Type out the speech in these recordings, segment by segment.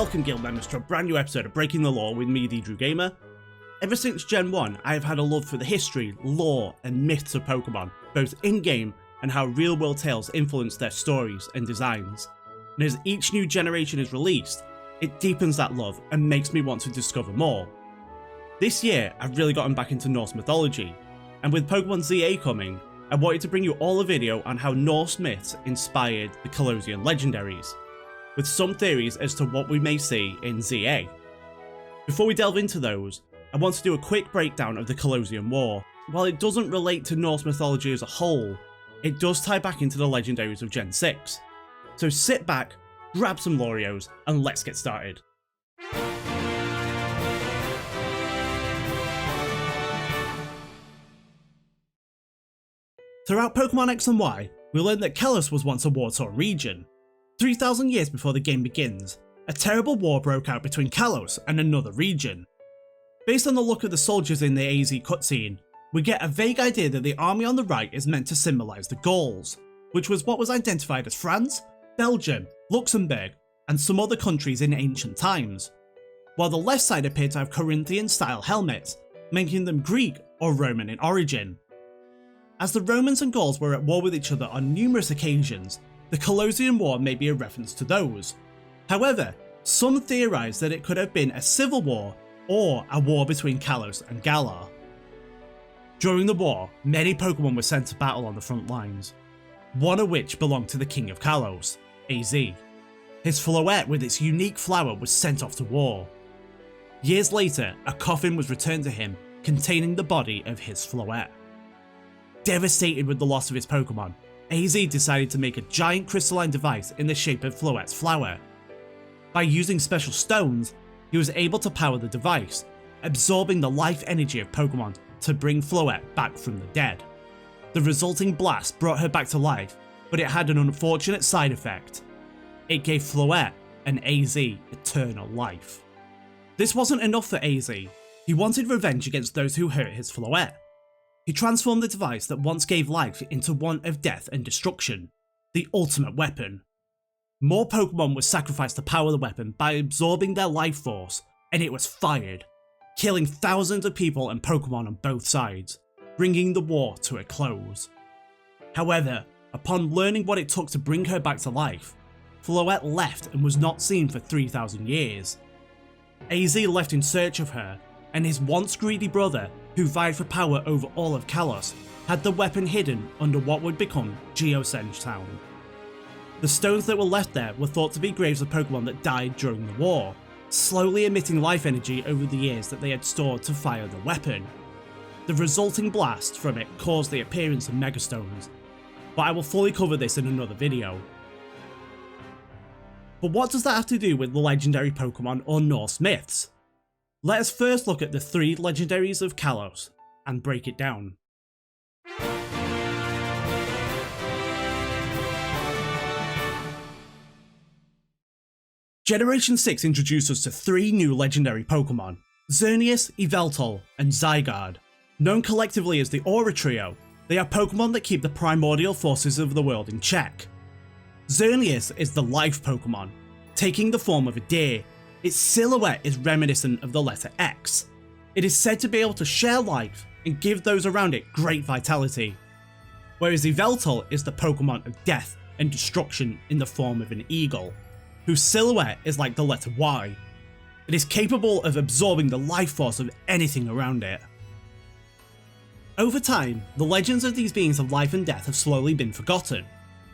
welcome guild members to a brand new episode of Breaking the Law with me, the Drew Gamer. Ever since Gen 1, I have had a love for the history, lore and myths of Pokemon, both in-game and how real-world tales influence their stories and designs. And as each new generation is released, it deepens that love and makes me want to discover more. This year, I've really gotten back into Norse mythology, and with Pokemon ZA coming, I wanted to bring you all a video on how Norse myths inspired the Kalosian legendaries, with some theories as to what we may see in ZA. Before we delve into those, I want to do a quick breakdown of the Kalosian War. While it doesn't relate to Norse mythology as a whole, it does tie back into the legendaries of Gen 6. So sit back, grab some Lorios, and let's get started. Throughout Pokemon X and Y, we learned that Kalos was once a war-torn region. 3,000 years before the game begins, a terrible war broke out between Kalos and another region. Based on the look of the soldiers in the AZ cutscene, we get a vague idea that the army on the right is meant to symbolise the Gauls, which was what was identified as France, Belgium, Luxembourg, and some other countries in ancient times, while the left side appeared to have Corinthian-style helmets, making them Greek or Roman in origin. As the Romans and Gauls were at war with each other on numerous occasions, the Kalosian War may be a reference to those. However, some theorise that it could have been a civil war or a war between Kalos and Galar. During the war, many Pokemon were sent to battle on the front lines, one of which belonged to the King of Kalos, AZ. His Floette with its unique flower was sent off to war. Years later, a coffin was returned to him containing the body of his Floette. Devastated with the loss of his Pokemon, AZ decided to make a giant crystalline device in the shape of Floette's flower. By using special stones, he was able to power the device, absorbing the life energy of Pokemon to bring Floette back from the dead. The resulting blast brought her back to life, but it had an unfortunate side effect. It gave Floette and AZ eternal life. This wasn't enough for AZ. He wanted revenge against those who hurt his Floette. He transformed the device that once gave life into one of death and destruction, the ultimate weapon. More Pokemon were sacrificed to power the weapon by absorbing their life force, and it was fired, killing thousands of people and Pokemon on both sides, bringing the war to a close. However, upon learning what it took to bring her back to life, Floette left and was not seen for 3,000 years. AZ left in search of her, and his once greedy brother, who vied for power over all of Kalos, had the weapon hidden under what would become Geosenge Town. The stones that were left there were thought to be graves of Pokemon that died during the war, slowly emitting life energy over the years that they had stored to fire the weapon. The resulting blast from it caused the appearance of Megastones, but I will fully cover this in another video. But what does that have to do with the legendary Pokemon or Norse myths? Let us first look at the 3 legendaries of Kalos and break it down. Generation 6 introduced us to 3 new legendary Pokemon, Xerneas, Yveltal, and Zygarde. Known collectively as the Aura Trio, they are Pokemon that keep the primordial forces of the world in check. Xerneas is the life Pokemon, taking the form of a deer. Its silhouette is reminiscent of the letter X. It is said to be able to share life and give those around it great vitality. Whereas Yveltal is the Pokemon of death and destruction in the form of an eagle, whose silhouette is like the letter Y. It is capable of absorbing the life force of anything around it. Over time, the legends of these beings of life and death have slowly been forgotten.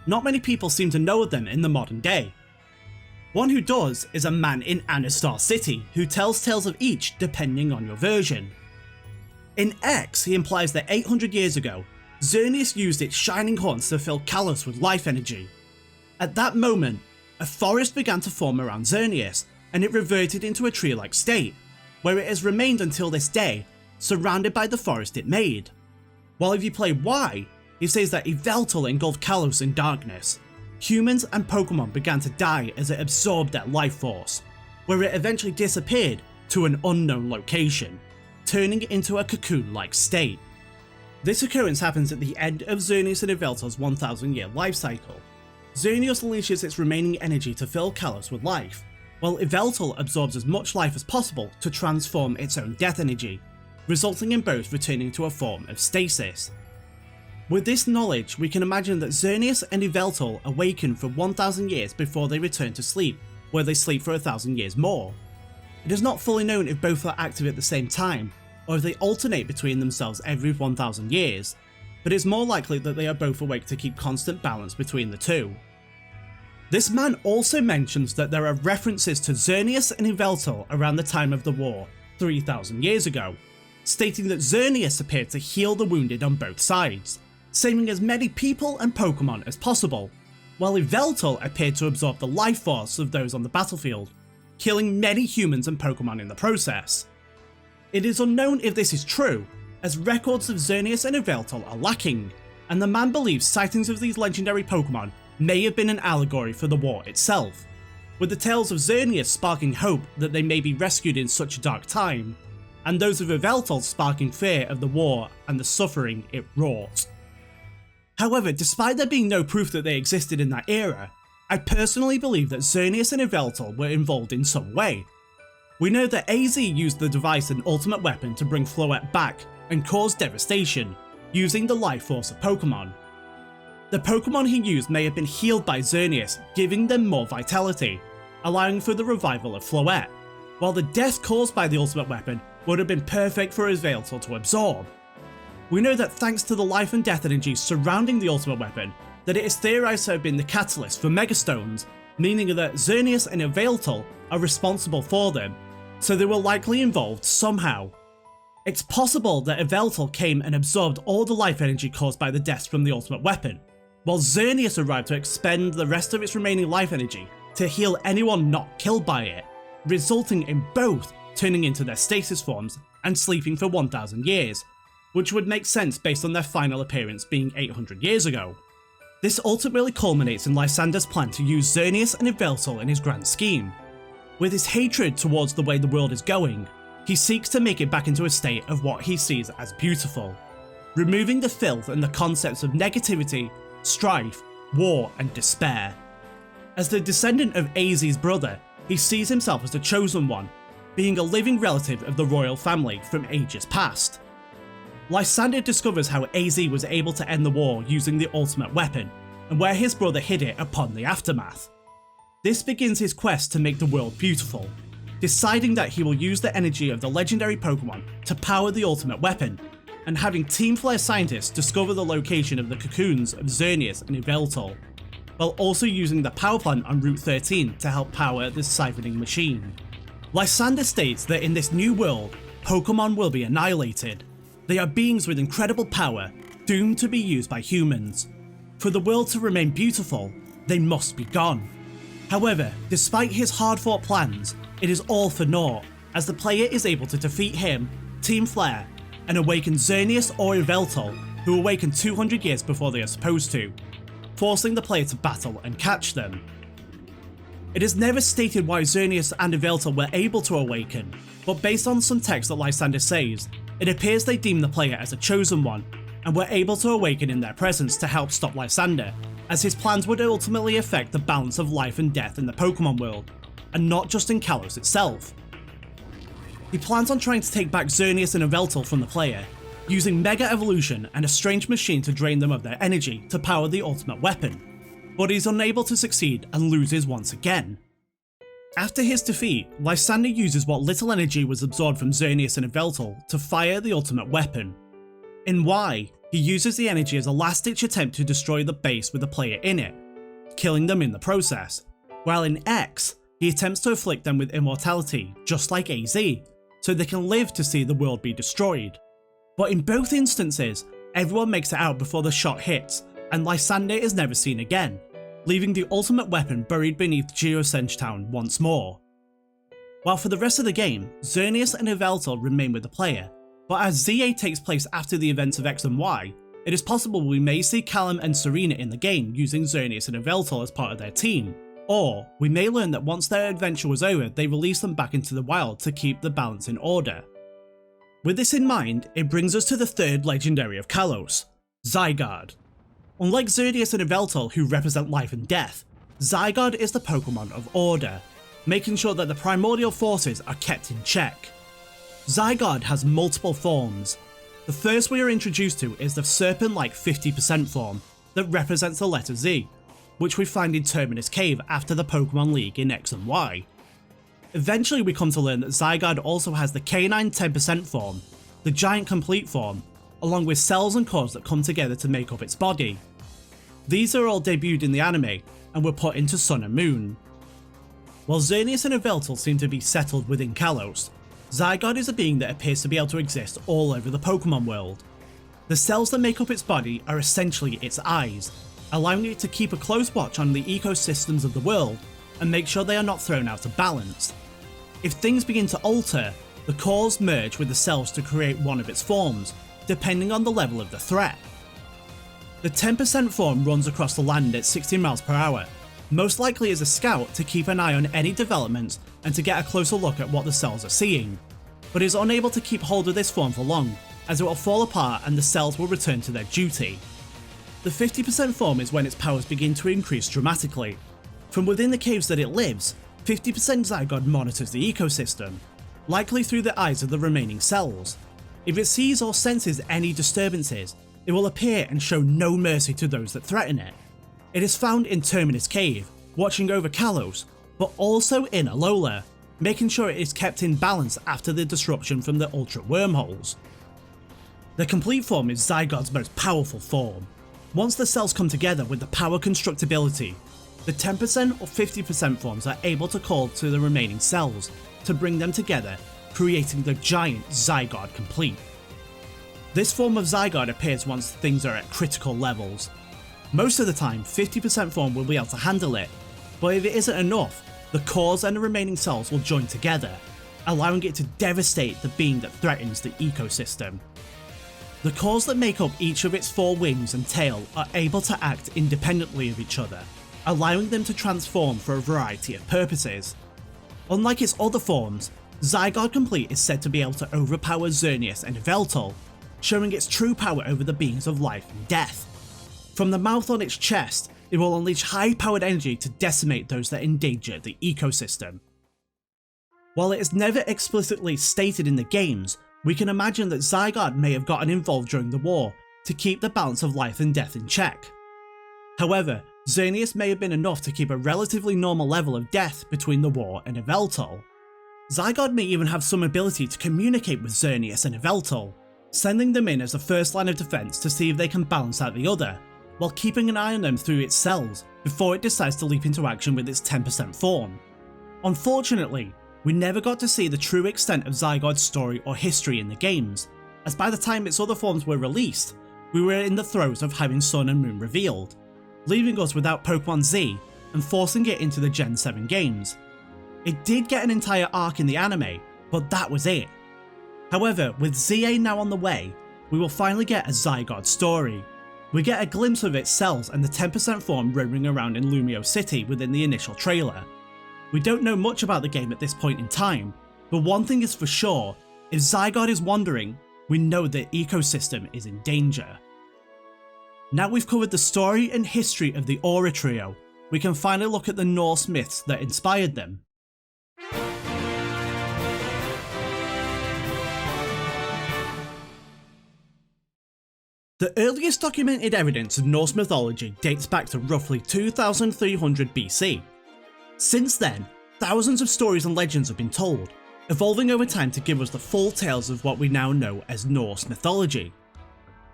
Not many people seem to know of them in the modern day. One who does is a man in Anastar City who tells tales of each depending on your version. In X, he implies that 800 years ago, Xerneas used its shining horns to fill Kalos with life energy. At that moment, a forest began to form around Xerneas, and it reverted into a tree-like state, where it has remained until this day, surrounded by the forest it made. While if you play Y, he says that Yveltal engulfed Kalos in darkness. Humans and Pokemon began to die as it absorbed their life force, where it eventually disappeared to an unknown location, turning it into a cocoon-like state. This occurrence happens at the end of Xerneas and Yveltal's 1,000 year life cycle. Xerneas unleashes its remaining energy to fill Kalos with life, while Yveltal absorbs as much life as possible to transform its own death energy, resulting in both returning to a form of stasis. With this knowledge, we can imagine that Xerneas and Yveltal awaken for 1000 years before they return to sleep, where they sleep for 1000 years more. It is not fully known if both are active at the same time, or if they alternate between themselves every 1000 years, but it's more likely that they are both awake to keep constant balance between the two. This man also mentions that there are references to Xerneas and Yveltal around the time of the war, 3000 years ago, stating that Xerneas appeared to heal the wounded on both sides, saving as many people and Pokemon as possible, while Yveltal appeared to absorb the life force of those on the battlefield, killing many humans and Pokemon in the process. It is unknown if this is true, as records of Xerneas and Yveltal are lacking, and the man believes sightings of these legendary Pokemon may have been an allegory for the war itself, with the tales of Xerneas sparking hope that they may be rescued in such a dark time, and those of Yveltal sparking fear of the war and the suffering it wrought. However, despite there being no proof that they existed in that era, I personally believe that Xerneas and Yveltal were involved in some way. We know that AZ used the device and ultimate weapon to bring Floette back and cause devastation, using the life force of Pokemon. The Pokemon he used may have been healed by Xerneas, giving them more vitality, allowing for the revival of Floette, while the death caused by the ultimate weapon would have been perfect for Yveltal to absorb. We know that thanks to the life and death energy surrounding the ultimate weapon, that it is theorized to have been the catalyst for Megastones, meaning that Xerneas and Yveltal are responsible for them, so they were likely involved somehow. It's possible that Yveltal came and absorbed all the life energy caused by the deaths from the ultimate weapon, while Xerneas arrived to expend the rest of its remaining life energy to heal anyone not killed by it, resulting in both turning into their stasis forms and sleeping for 1000 years, which would make sense based on their final appearance being 800 years ago. This ultimately culminates in Lysander's plan to use Xerneas and Yveltal in his grand scheme. With his hatred towards the way the world is going, he seeks to make it back into a state of what he sees as beautiful, removing the filth and the concepts of negativity, strife, war and despair. As the descendant of AZ's brother, he sees himself as the chosen one, being a living relative of the royal family from ages past. Lysander discovers how AZ was able to end the war using the ultimate weapon, and where his brother hid it upon the aftermath. This begins his quest to make the world beautiful, deciding that he will use the energy of the legendary Pokemon to power the ultimate weapon, and having Team Flare scientists discover the location of the cocoons of Xerneas and Yveltal, while also using the power plant on Route 13 to help power the siphoning machine. Lysander states that in this new world, Pokemon will be annihilated. They are beings with incredible power, doomed to be used by humans. For the world to remain beautiful, they must be gone. However, despite his hard-fought plans, it is all for naught, as the player is able to defeat him, Team Flare, and awaken Xerneas or Yveltal, who awaken 200 years before they are supposed to, forcing the player to battle and catch them. It is never stated why Xerneas and Yveltal were able to awaken, but based on some text that Lysander says, it appears they deemed the player as a chosen one, and were able to awaken in their presence to help stop Lysander, as his plans would ultimately affect the balance of life and death in the Pokemon world, and not just in Kalos itself. He plans on trying to take back Xerneas and Yveltal from the player, using Mega Evolution and a strange machine to drain them of their energy to power the ultimate weapon, but he's unable to succeed and loses once again. After his defeat, Lysander uses what little energy was absorbed from Xerneas and Yveltal to fire the ultimate weapon. In Y, he uses the energy as a last-ditch attempt to destroy the base with the player in it, killing them in the process, while in X, he attempts to afflict them with immortality, just like AZ, so they can live to see the world be destroyed. But in both instances, everyone makes it out before the shot hits, and Lysander is never seen again, leaving the ultimate weapon buried beneath Geosench Town once more. While for the rest of the game, Xerneas and Yveltal remain with the player, but as ZA takes place after the events of X and Y, it is possible we may see Callum and Serena in the game using Xerneas and Yveltal as part of their team, or we may learn that once their adventure was over they released them back into the wild to keep the balance in order. With this in mind, it brings us to the third legendary of Kalos, Zygarde. Unlike Xerneas and Yveltal who represent life and death, Zygarde is the Pokemon of order. making sure that the primordial forces are kept in check. Zygarde has multiple forms. The first we are introduced to is the serpent-like 50% form that represents the letter Z, which we find in Terminus Cave after the Pokemon League in X and Y. Eventually we come to learn that Zygarde also has the canine 10% form, the giant complete form, along with cells and cores that come together to make up its body. These are all debuted in the anime and were put into Sun and Moon. While Xerneas and Yveltal seem to be settled within Kalos, Zygarde is a being that appears to be able to exist all over the Pokemon world. The cells that make up its body are essentially its eyes, allowing it to keep a close watch on the ecosystems of the world and make sure they are not thrown out of balance. If things begin to alter, the cores merge with the cells to create one of its forms, depending on the level of the threat. The 10% form runs across the land at 60 miles per hour, most likely as a scout to keep an eye on any developments and to get a closer look at what the cells are seeing, but is unable to keep hold of this form for long, as it will fall apart and the cells will return to their duty. The 50% form is when its powers begin to increase dramatically. From within the caves that it lives, 50% Zygarde monitors the ecosystem, likely through the eyes of the remaining cells. If it sees or senses any disturbances, it will appear and show no mercy to those that threaten it. It is found in Terminus Cave, watching over Kalos, but also in Alola, making sure it is kept in balance after the disruption from the Ultra Wormholes. The complete form is Zygarde's most powerful form. Once the cells come together with the power constructability, the 10% or 50% forms are able to call to the remaining cells to bring them together, creating the giant Zygarde complete. This form of Zygarde appears once things are at critical levels. Most of the time, 50% form will be able to handle it, but if it isn't enough, the cores and the remaining cells will join together, allowing it to devastate the being that threatens the ecosystem. The cores that make up each of its 4 wings and tail are able to act independently of each other, allowing them to transform for a variety of purposes. Unlike its other forms, Zygarde Complete is said to be able to overpower Xerneas and Yveltal, showing its true power over the beings of life and death. From the mouth on its chest, it will unleash high-powered energy to decimate those that endanger the ecosystem. While it is never explicitly stated in the games, we can imagine that Zygarde may have gotten involved during the war to keep the balance of life and death in check. However, Xerneas may have been enough to keep a relatively normal level of death between the war and Yveltal. Zygarde may even have some ability to communicate with Xerneas and Yveltal, sending them in as the first line of defense to see if they can balance out the other, while keeping an eye on them through its cells before it decides to leap into action with its 10% form. Unfortunately, we never got to see the true extent of Zygarde's story or history in the games, as by the time its other forms were released, we were in the throes of having Sun and Moon revealed, leaving us without Pokemon Z and forcing it into the Gen 7 games. It did get an entire arc in the anime, but that was it. However, with ZA now on the way, we will finally get a Zygarde story. We get a glimpse of its cells and the 10% form roaming around in Lumio City within the initial trailer. We don't know much about the game at this point in time, but one thing is for sure, if Zygarde is wandering, we know the ecosystem is in danger. Now we've covered the story and history of the Aura Trio, we can finally look at the Norse myths that inspired them. The earliest documented evidence of Norse mythology dates back to roughly 2300 BC. Since then, thousands of stories and legends have been told, evolving over time to give us the full tales of what we now know as Norse mythology.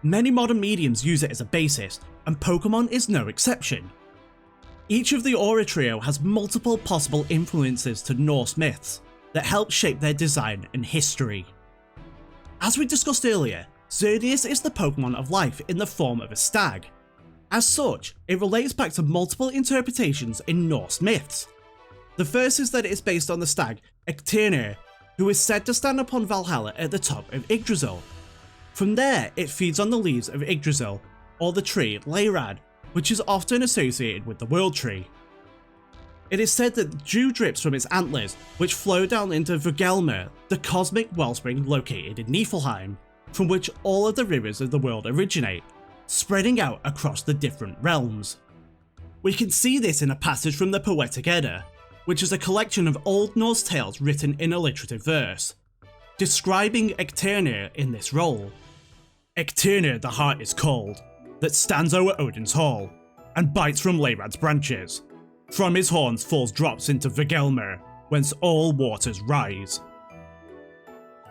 Many modern mediums use it as a basis, and Pokemon is no exception. Each of the Aura Trio has multiple possible influences to Norse myths that help shape their design and history. As we discussed earlier, Xerneas is the Pokemon of life in the form of a stag. As such, it relates back to multiple interpretations in Norse myths. The first is that it is based on the stag Xerneas, who is said to stand upon Valhalla at the top of Yggdrasil. From there, it feeds on the leaves of Yggdrasil, or the tree Leirad, which is often associated with the World Tree. It is said that dew drips from its antlers, which flow down into Vögelmer, the cosmic wellspring located in Niflheim, from which all of the rivers of the world originate, spreading out across the different realms. We can see this in a passage from the Poetic Edda. which is a collection of Old Norse tales written in alliterative verse, describing Xerneas in this role. Xerneas the heart is called, that stands o'er Odin's hall, and bites from Leirad's branches. From his horns falls drops into Vigelmer, whence all waters rise.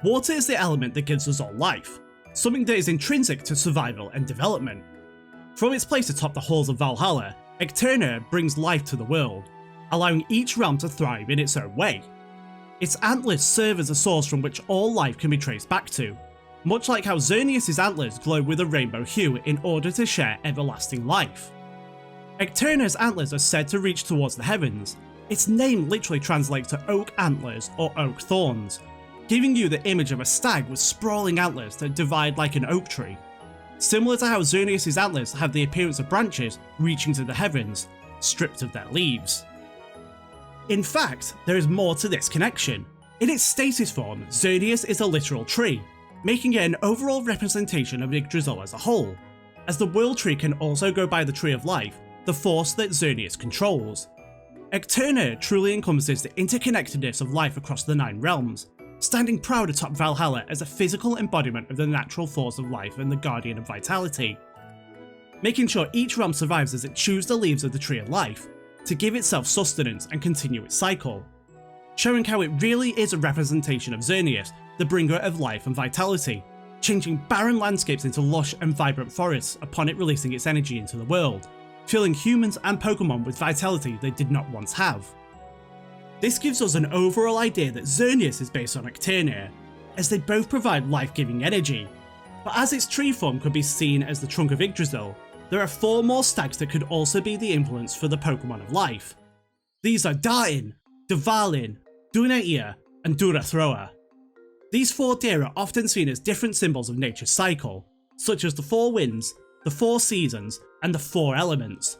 Water is the element that gives us all life, something that is intrinsic to survival and development. From its place atop the halls of Valhalla, Xerneas brings life to the world, allowing each realm to thrive in its own way. Its antlers serve as a source from which all life can be traced back to, much like how Xerneas' antlers glow with a rainbow hue in order to share everlasting life. Xerneas' antlers are said to reach towards the heavens. Its name literally translates to oak antlers or oak thorns, giving you the image of a stag with sprawling antlers that divide like an oak tree, similar to how Xerneas' antlers have the appearance of branches reaching to the heavens, stripped of their leaves. In fact, there is more to this connection. In its stasis form, Xerneas is a literal tree, making it an overall representation of Yggdrasil as a whole, as the world tree can also go by the Tree of Life, the force that Xerneas controls. Xerneas truly encompasses the interconnectedness of life across the 9 realms, standing proud atop Valhalla as a physical embodiment of the natural force of life and the guardian of vitality, making sure each realm survives as it chews the leaves of the Tree of Life to give itself sustenance and continue its cycle, showing how it really is a representation of Xerneas, the bringer of life and vitality, changing barren landscapes into lush and vibrant forests upon it releasing its energy into the world, filling humans and Pokemon with vitality they did not once have. This gives us an overall idea that Xerneas is based on Xerneas, as they both provide life-giving energy, but as its tree form could be seen as the trunk of Yggdrasil, there are 4 more stags that could also be the influence for the Pokemon of life. These are Dain, Dvalin, Dunaia, and Durathroa. These 4 deer are often seen as different symbols of nature's cycle, such as the 4 winds, the 4 seasons, and the 4 elements.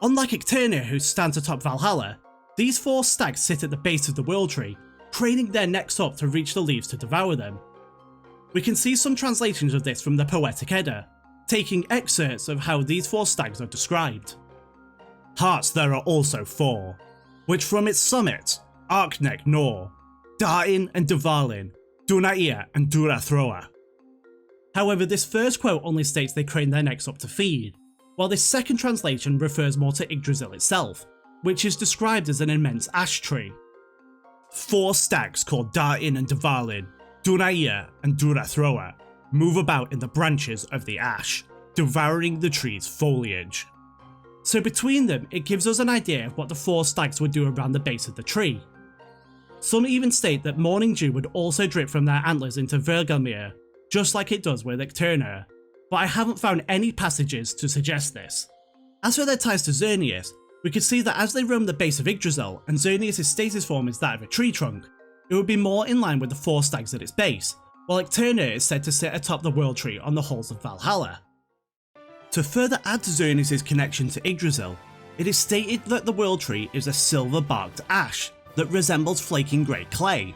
Unlike Xerneas, who stands atop Valhalla, these 4 stags sit at the base of the world tree, craning their necks up to reach the leaves to devour them. We can see some translations of this from the Poetic Edda, taking excerpts of how these 4 stags are described. Hearts there are also 4, which from its summit, Arkneck gnaw, Dain and Dvalin, Dunaia and Durathroa. However, this first quote only states they crane their necks up to feed, while this second translation refers more to Yggdrasil itself, which is described as an immense ash tree. 4 stags called Dain and Dvalin, Dunaia and Durathroa move about in the branches of the ash, devouring the tree's foliage. So between them, it gives us an idea of what the 4 stags would do around the base of the tree. Some even state that morning dew would also drip from their antlers into Vergelmir, just like it does with Xerneas, but I haven't found any passages to suggest this. As for their ties to Xerneas, we could see that as they roam the base of Yggdrasil and Xerneas' stasis form is that of a tree trunk, it would be more in line with the 4 stags at its base, while Xerneas is said to sit atop the world tree on the halls of Valhalla. To further add to Xerneas' connection to Yggdrasil, it is stated that the world tree is a silver-barked ash that resembles flaking grey clay.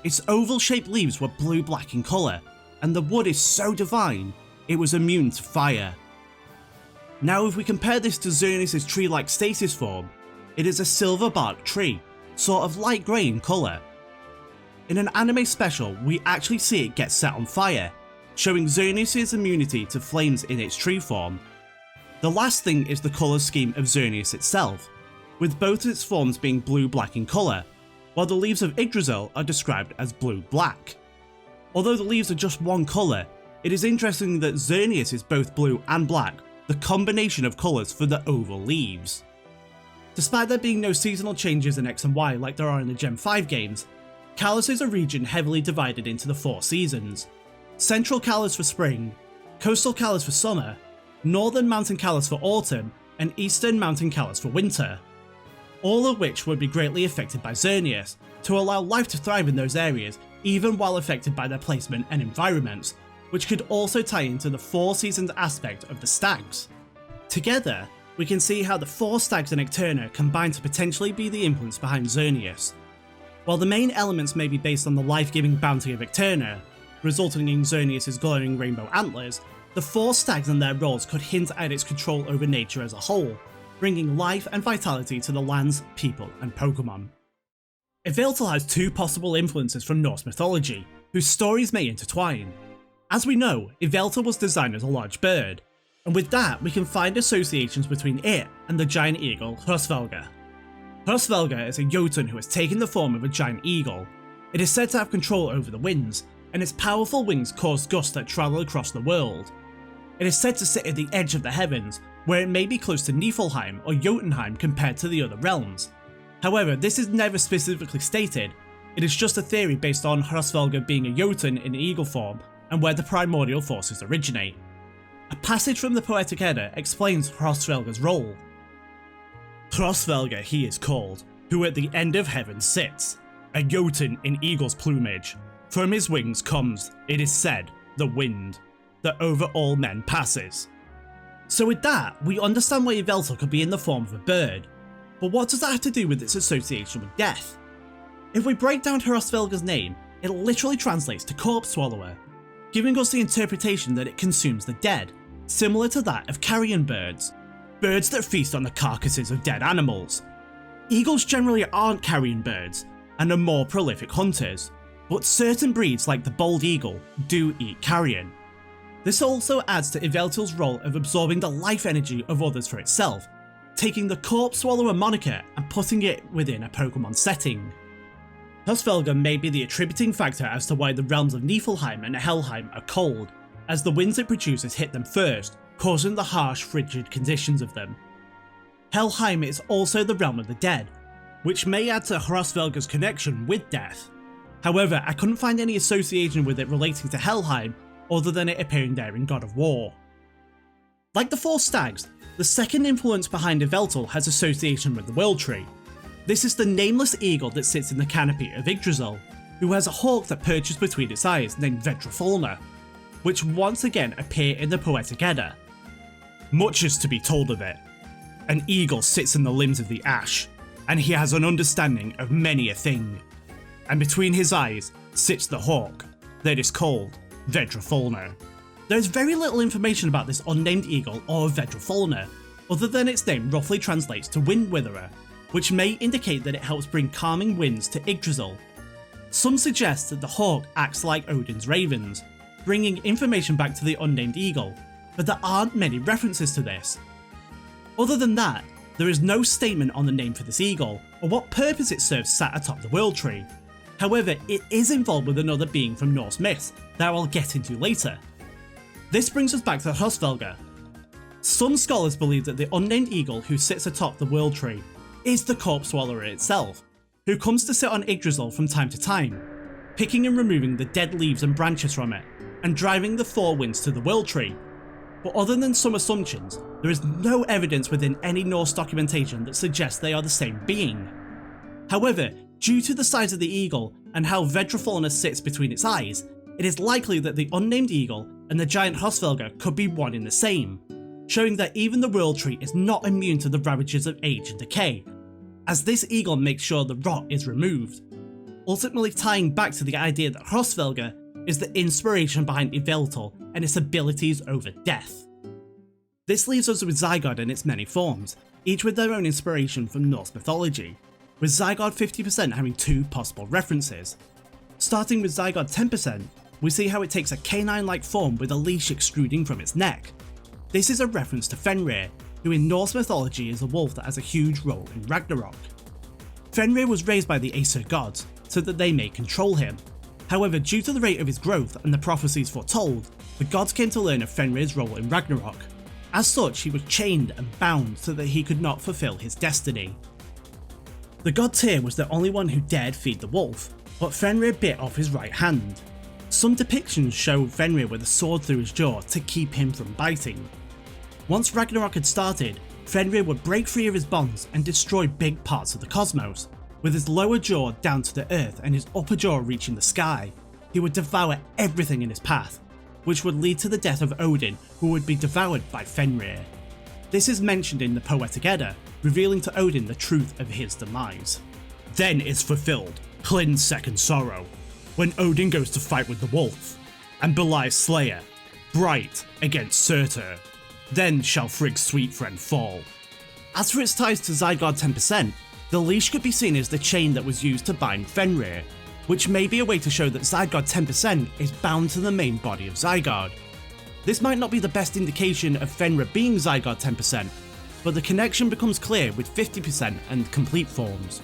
Its oval-shaped leaves were blue-black in colour, and the wood is so divine, it was immune to fire. Now if we compare this to Xerneas' tree-like stasis form, it is a silver-barked tree, sort of light grey in colour. In an anime special, we actually see it get set on fire, showing Xerneas' immunity to flames in its tree form. The last thing is the colour scheme of Xerneas itself, with both its forms being blue-black in colour, while the leaves of Yggdrasil are described as blue-black. Although the leaves are just one colour, it is interesting that Xerneas is both blue and black, the combination of colours for the oval leaves. Despite there being no seasonal changes in X and Y like there are in the Gen 5 games, Kalos is a region heavily divided into the 4 seasons. Central Kalos for spring, Coastal Kalos for summer, Northern Mountain Kalos for autumn, and Eastern Mountain Kalos for winter. All of which would be greatly affected by Xerneas, to allow life to thrive in those areas even while affected by their placement and environments, which could also tie into the 4 seasons aspect of the stags. Together, we can see how the 4 stags and Xerneas combine to potentially be the influence behind Xerneas. While the main elements may be based on the life-giving bounty of Xerneas, resulting in Xerneas' glowing rainbow antlers, the 4 stags and their roles could hint at its control over nature as a whole, bringing life and vitality to the lands, people, and Pokemon. Yveltal has two possible influences from Norse mythology, whose stories may intertwine. As we know, Yveltal was designed as a large bird, and with that we can find associations between it and the giant eagle Hrossvelga. Hrossvelga is a Jotun who has taken the form of a giant eagle. It is said to have control over the winds, and its powerful wings cause gusts that travel across the world. It is said to sit at the edge of the heavens, where it may be close to Niflheim or Jotunheim compared to the other realms. However, this is never specifically stated. It is just a theory based on Hrossvelga being a Jotun in eagle form and where the primordial forces originate. A passage from the Poetic Edda explains Hrossvelga's role. Hrossvelga he is called, who at the end of heaven sits, a Jotun in eagle's plumage. From his wings comes, it is said, the wind, that over all men passes. So with that, we understand why Yveltal could be in the form of a bird, but what does that have to do with its association with death? If we break down Hrossvelga's name, it literally translates to corpse swallower, giving us the interpretation that it consumes the dead, similar to that of carrion birds, birds that feast on the carcasses of dead animals. Eagles generally aren't carrion birds, and are more prolific hunters, but certain breeds like the bald eagle do eat carrion. This also adds to Yveltal's role of absorbing the life energy of others for itself, taking the corpse swallower moniker and putting it within a Pokemon setting. Hrossvelga may be the attributing factor as to why the realms of Niflheim and Helheim are cold, as the winds it produces hit them first, causing the harsh, frigid conditions of them. Helheim is also the realm of the dead, which may add to Hrossvelga's connection with death. However, I couldn't find any association with it relating to Helheim other than it appearing there in God of War. Like the Four Stags, the second influence behind Yveltal has association with the World Tree. This is the nameless eagle that sits in the canopy of Yggdrasil, who has a hawk that perches between its eyes named Vedrafolna, which once again appear in the Poetic Edda. Much is to be told of it. An eagle sits in the limbs of the ash, and he has an understanding of many a thing. And between his eyes sits the hawk that is called Vedrafolna. There is very little information about this unnamed eagle or Vedrafolna, other than its name roughly translates to Wind Witherer, which may indicate that it helps bring calming winds to Yggdrasil. Some suggest that the hawk acts like Odin's ravens, bringing information back to the unnamed eagle, but there aren't many references to this. Other than that, there is no statement on the name for this eagle, or what purpose it serves sat atop the World Tree. However, it is involved with another being from Norse myths that I'll get into later. This brings us back to Hrossvelga. Some scholars believe that the unnamed eagle who sits atop the World Tree is the corpse swallower itself, who comes to sit on Yggdrasil from time to time, picking and removing the dead leaves and branches from it, and driving the four winds to the World Tree. But other than some assumptions, there is no evidence within any Norse documentation that suggests they are the same being. However, due to the size of the eagle and how Vedrafolna sits between its eyes, it is likely that the unnamed eagle and the giant Hrossvelga could be one in the same, showing that even the World Tree is not immune to the ravages of age and decay, as this eagle makes sure the rot is removed, ultimately tying back to the idea that Hrossvelga is the inspiration behind Yveltal and its abilities over death. This leaves us with Zygarde in its many forms, each with their own inspiration from Norse mythology, with Zygarde 50% having two possible references. Starting with Zygarde 10%, we see how it takes a canine-like form with a leash extruding from its neck. This is a reference to Fenrir, who in Norse mythology is a wolf that has a huge role in Ragnarok. Fenrir was raised by the Aesir gods, so that they may control him. However, due to the rate of his growth and the prophecies foretold, the gods came to learn of Fenrir's role in Ragnarok. As such, he was chained and bound so that he could not fulfill his destiny. The god Tyr was the only one who dared feed the wolf, but Fenrir bit off his right hand. Some depictions show Fenrir with a sword through his jaw to keep him from biting. Once Ragnarok had started, Fenrir would break free of his bonds and destroy big parts of the cosmos. With his lower jaw down to the earth and his upper jaw reaching the sky, he would devour everything in his path, which would lead to the death of Odin, who would be devoured by Fenrir. This is mentioned in the Poetic Edda, revealing to Odin the truth of his demise. Then is fulfilled Hlin's second sorrow, when Odin goes to fight with the wolf, and Belial's slayer, Bright against Surtur. Then shall Frigg's sweet friend fall. As for its ties to Zygarde 10%, the leash could be seen as the chain that was used to bind Fenrir, which may be a way to show that Zygarde 10% is bound to the main body of Zygarde. This might not be the best indication of Fenrir being Zygarde 10%, but the connection becomes clear with 50% and complete forms.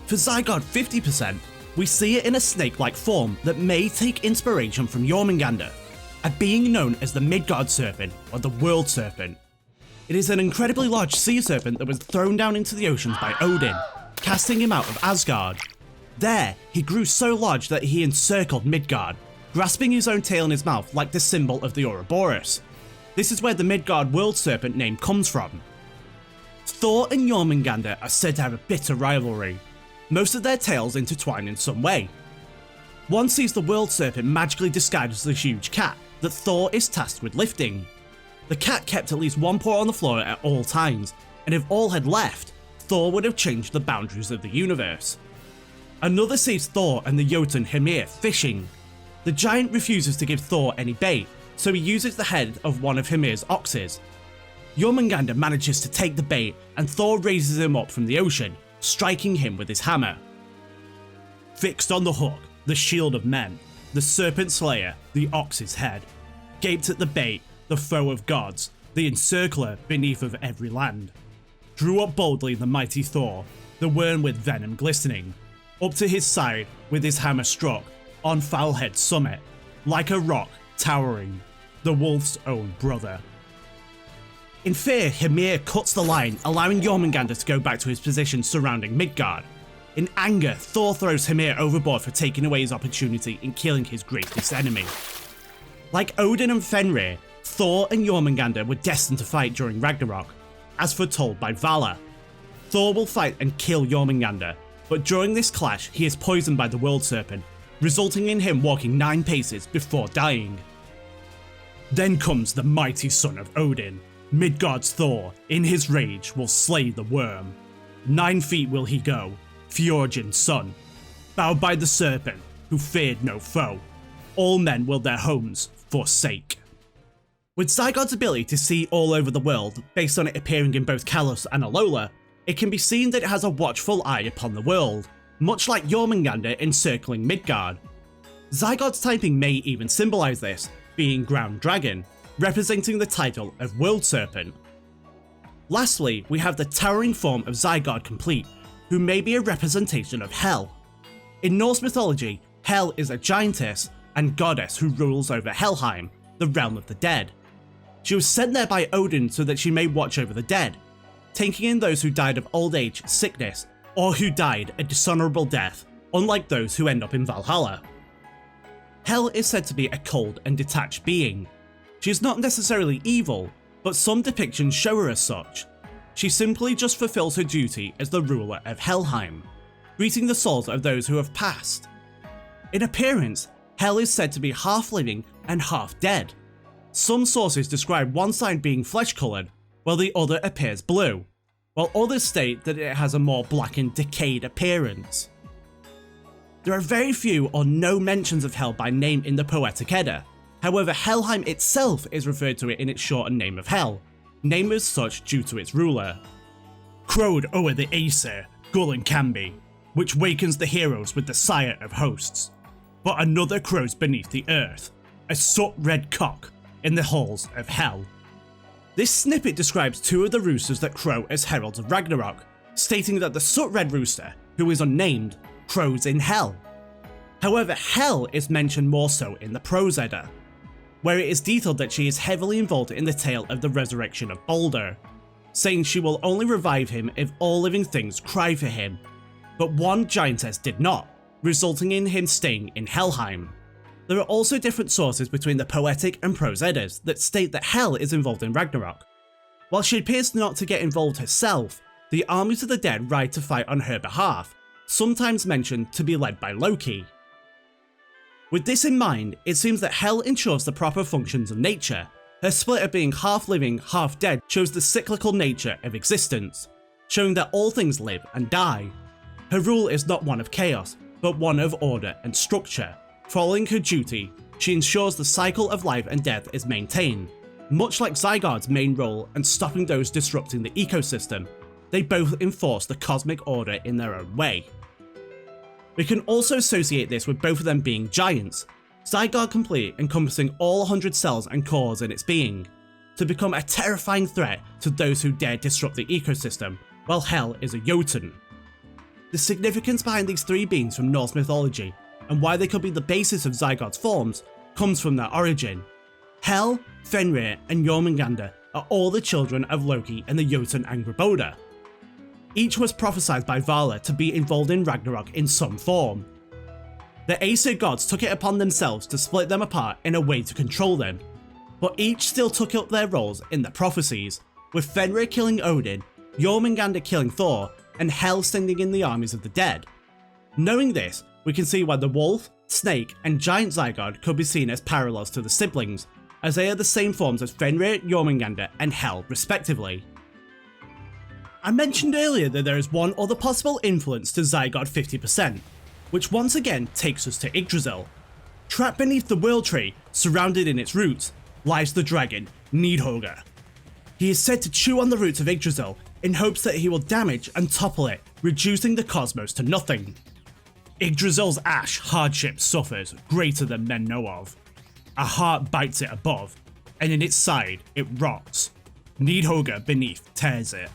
For Zygarde 50%, we see it in a snake-like form that may take inspiration from Jormungandr, a being known as the Midgard Serpent or the World Serpent. It is an incredibly large sea serpent that was thrown down into the oceans by Odin, casting him out of Asgard. There, he grew so large that he encircled Midgard, grasping his own tail in his mouth like the symbol of the Ouroboros. This is where the Midgard World Serpent name comes from. Thor and Jormungandr are said to have a bitter rivalry. Most of their tales intertwine in some way. One sees the World Serpent magically disguised as a huge cat that Thor is tasked with lifting. The cat kept at least one paw on the floor at all times, and if all had left, Thor would have changed the boundaries of the universe. Another sees Thor and the Jotun Hymir fishing. The giant refuses to give Thor any bait, so he uses the head of one of Hymir's oxes. Jormungandr manages to take the bait, and Thor raises him up from the ocean, striking him with his hammer. Fixed on the hook, the shield of men, the serpent slayer, the ox's head, gaped at the bait, the foe of gods, the encircler beneath of every land. Drew up boldly the mighty Thor, the worm with venom glistening, up to his side with his hammer struck, on Foulhead's summit, like a rock towering, the wolf's own brother. In fear, Hymir cuts the line, allowing Jormungandr to go back to his position surrounding Midgard. In anger, Thor throws Hymir overboard for taking away his opportunity in killing his greatest enemy. Like Odin and Fenrir, Thor and Jormungandr were destined to fight during Ragnarok, as foretold by Vala. Thor will fight and kill Jormungandr, but during this clash he is poisoned by the World Serpent, resulting in him walking 9 paces before dying. Then comes the mighty son of Odin. Midgard's Thor, in his rage, will slay the worm. 9 feet will he go, Fjordjin's son, bowed by the serpent, who feared no foe. All men will their homes forsake. With Zygarde's ability to see all over the world, based on it appearing in both Kalos and Alola, it can be seen that it has a watchful eye upon the world, much like Jormungandr encircling Midgard. Zygarde's typing may even symbolise this, being Ground Dragon, representing the title of World Serpent. Lastly, we have the towering form of Zygarde complete, who may be a representation of Hel. In Norse mythology, Hel is a giantess and goddess who rules over Helheim, the realm of the dead. She was sent there by Odin so that she may watch over the dead, taking in those who died of old age, sickness, or who died a dishonourable death, unlike those who end up in Valhalla. Hel is said to be a cold and detached being. She is not necessarily evil, but some depictions show her as such. She simply just fulfills her duty as the ruler of Helheim, greeting the souls of those who have passed. In appearance, Hel is said to be half living and half dead. Some sources describe one side being flesh-coloured, while the other appears blue, while others state that it has a more blackened, decayed appearance. There are very few or no mentions of Hel by name in the Poetic Edda. However, Helheim itself is referred to it in its shortened name of Hel, named as such due to its ruler. Crowed o'er the Aesir, Gullinkambie, which wakens the heroes with the sire of hosts. But another crows beneath the earth, a soot-red cock in the halls of Hel. This snippet describes 2 of the roosters that crow as heralds of Ragnarok, stating that the soot-red rooster, who is unnamed, crows in Hel. However, Hel is mentioned more so in the Prose Edda, where it is detailed that she is heavily involved in the tale of the resurrection of Baldur, saying she will only revive him if all living things cry for him, but one giantess did not, resulting in him staying in Helheim. There are also different sources between the Poetic and Prose Eddas that state that Hel is involved in Ragnarok. While she appears not to get involved herself, the armies of the dead ride to fight on her behalf, sometimes mentioned to be led by Loki. With this in mind, it seems that Hel ensures the proper functions of nature. Her split of being half living, half dead shows the cyclical nature of existence, showing that all things live and die. Her rule is not one of chaos, but one of order and structure. Following her duty, she ensures the cycle of life and death is maintained, Much like Zygarde's main role in stopping those disrupting the ecosystem, they both enforce the cosmic order in their own way. We can also associate this with both of them being giants, Zygarde complete encompassing all 100 cells and cores in its being, to become a terrifying threat to those who dare disrupt the ecosystem, while Hel is a Jotun. The significance behind these three beings from Norse mythology, and why they could be the basis of Zygarde's forms, comes from their origin. Hel, Fenrir and Jormungandr are all the children of Loki and the Jotun Angrboda. Each was prophesied by Vala to be involved in Ragnarok in some form. The Aesir gods took it upon themselves to split them apart in a way to control them, but each still took up their roles in the prophecies, with Fenrir killing Odin, Jormungandr killing Thor, and Hel sending in the armies of the dead. Knowing this, we can see why the wolf, snake, and giant Zygarde could be seen as parallels to the siblings, as they are the same forms as Fenrir, Jormungandr, and Hel respectively. I mentioned earlier that there is one other possible influence to Zygarde 50%, which once again takes us to Yggdrasil. Trapped beneath the World Tree, surrounded in its roots, lies the dragon, Nidhogger. He is said to chew on the roots of Yggdrasil in hopes that he will damage and topple it, reducing the cosmos to nothing. Yggdrasil's ash hardship suffers greater than men know of. A heart bites it above, and in its side it rots. Nidhogger beneath tears it.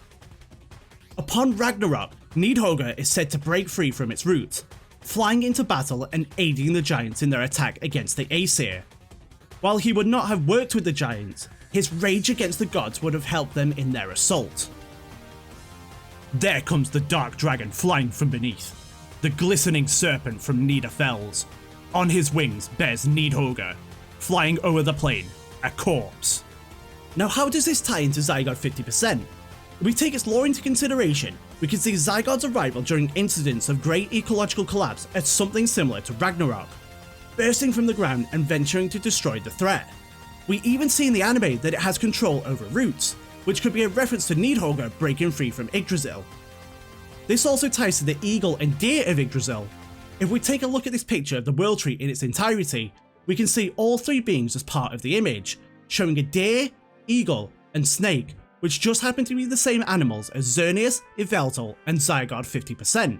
Upon Ragnarok, Nidhogger is said to break free from its roots, flying into battle and aiding the giants in their attack against the Aesir. While he would not have worked with the giants, his rage against the gods would have helped them in their assault. There comes the dark dragon flying from beneath, the glistening serpent from Nidarfells. On his wings bears Nidhogger, flying over the plain, a corpse. Now how does this tie into Zygarde 50%? If we take its lore into consideration, we can see Zygarde's arrival during incidents of great ecological collapse as something similar to Ragnarok, bursting from the ground and venturing to destroy the threat. We even see in the anime that it has control over roots, which could be a reference to Nidhogger breaking free from Yggdrasil. This also ties to the eagle and deer of Yggdrasil. If we take a look at this picture of the World Tree in its entirety, we can see all three beings as part of the image, showing a deer, eagle, and snake, which just happen to be the same animals as Xerneas, Yveltal, and Zygarde 50%.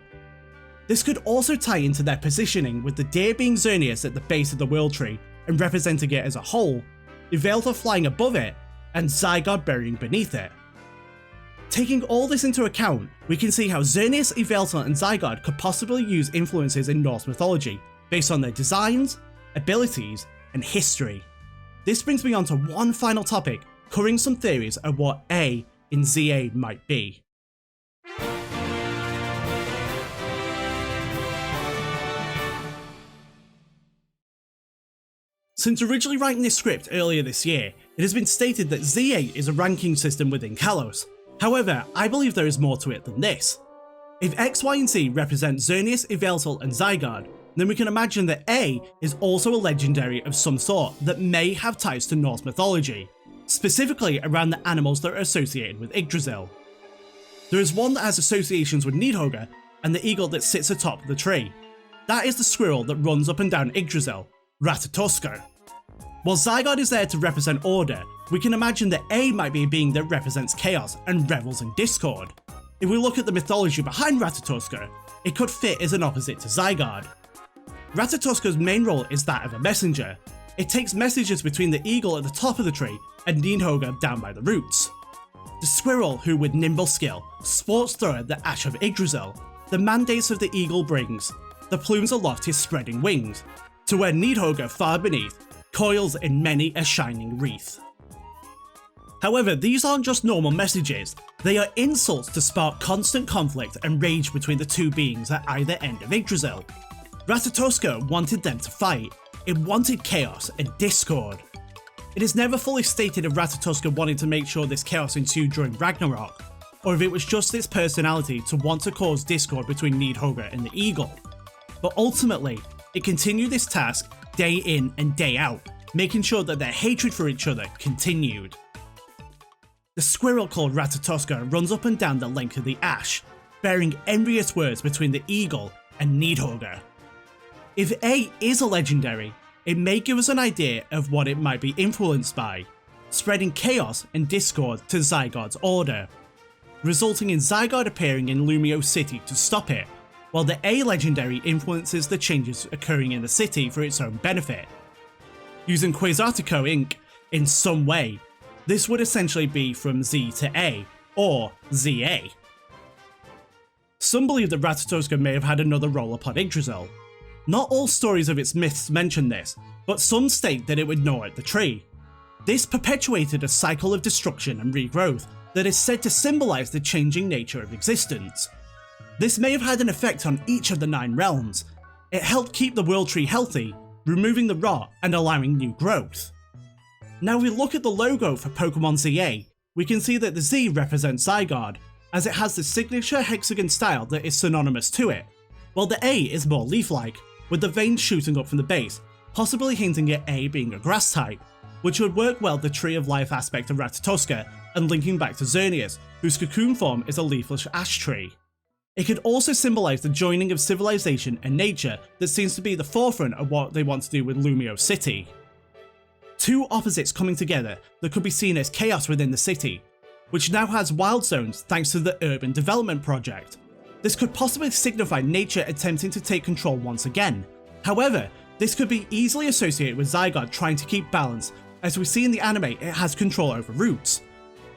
This could also tie into their positioning, with the deer being Xerneas at the base of the World Tree and representing it as a whole, Yveltal flying above it, and Zygarde burying beneath it. Taking all this into account, we can see how Xerneas, Yveltal, and Zygarde could possibly use influences in Norse mythology, based on their designs, abilities, and history. This brings me on to one final topic, covering some theories of what A in ZA might be. Since originally writing this script earlier this year, it has been stated that ZA is a ranking system within Kalos. However, I believe there is more to it than this. If X, Y, and Z represent Xerneas, Yveltal, and Zygarde, then we can imagine that A is also a legendary of some sort that may have ties to Norse mythology, specifically around the animals that are associated with Yggdrasil. There is one that has associations with Nidhogger and the eagle that sits atop the tree. That is the squirrel that runs up and down Yggdrasil, Ratatoskr. While Zygarde is there to represent order, we can imagine that A might be a being that represents chaos and revels in discord. If we look at the mythology behind Ratatoskr, it could fit as an opposite to Zygarde. Ratatoskr's main role is that of a messenger. It takes messages between the eagle at the top of the tree and Nidhogger down by the roots. The squirrel who with nimble skill sports through the ash of Yggdrasil, the mandates of the eagle brings, the plumes aloft his spreading wings, to where Nidhogger far beneath coils in many a shining wreath. However, these aren't just normal messages, they are insults to spark constant conflict and rage between the two beings at either end of Yggdrasil. Ratatoskr wanted them to fight, it wanted chaos and discord. It is never fully stated if Ratatoskr wanted to make sure this chaos ensued during Ragnarok, or if it was just its personality to want to cause discord between Nidhogger and the eagle. But ultimately, it continued this task day in and day out, making sure that their hatred for each other continued. The squirrel called Ratatoskr runs up and down the length of the ash, bearing envious words between the eagle and Nidhogger. If A is a legendary, it may give us an idea of what it might be influenced by. spreading chaos and discord to Zygarde's order, resulting in Zygarde appearing in Lumio City to stop it, while the A legendary influences the changes occurring in the city for its own benefit. Using Quasartico Inc. in some way, this would essentially be from Z to A, or ZA. Some believe that Ratatoska may have had another role upon Yggdrasil. Not all stories of its myths mention this, but some state that it would gnaw at the tree. This perpetuated a cycle of destruction and regrowth that is said to symbolise the changing nature of existence. This may have had an effect on each of the 9 realms. It helped keep the world tree healthy, removing the rot and allowing new growth. Now if we look at the logo for Pokemon ZA, we can see that the Z represents Zygarde, as it has the signature hexagon style that is synonymous to it, while the A is more leaf-like, with the veins shooting up from the base, possibly hinting at A being a grass type, which would work well with the Tree of Life aspect of Ratatoska and linking back to Xerneas, whose cocoon form is a leafless ash tree. It could also symbolise the joining of civilization and nature that seems to be the forefront of what they want to do with Lumio City. Two opposites coming together that could be seen as chaos within the city, which now has wild zones thanks to the urban development project. This could possibly signify nature attempting to take control once again. However, this could be easily associated with Zygarde trying to keep balance, as we see in the anime it has control over roots.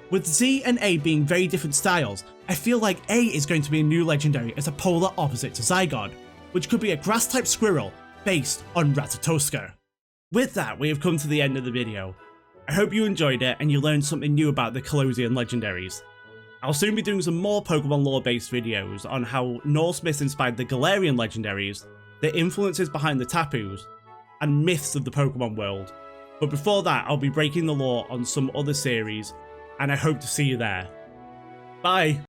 With Z and A being very different styles, I feel like A is going to be a new legendary as a polar opposite to Zygarde, which could be a grass type squirrel based on Ratatoska. With that, we have come to the end of the video. I hope you enjoyed it and you learned something new about the Kalosian legendaries. I'll soon be doing some more Pokemon lore based videos on how Norse myths inspired the Galarian legendaries, the influences behind the Tapus, and myths of the Pokemon world. But before that, I'll be breaking the law on some other series, and I hope to see you there. Bye!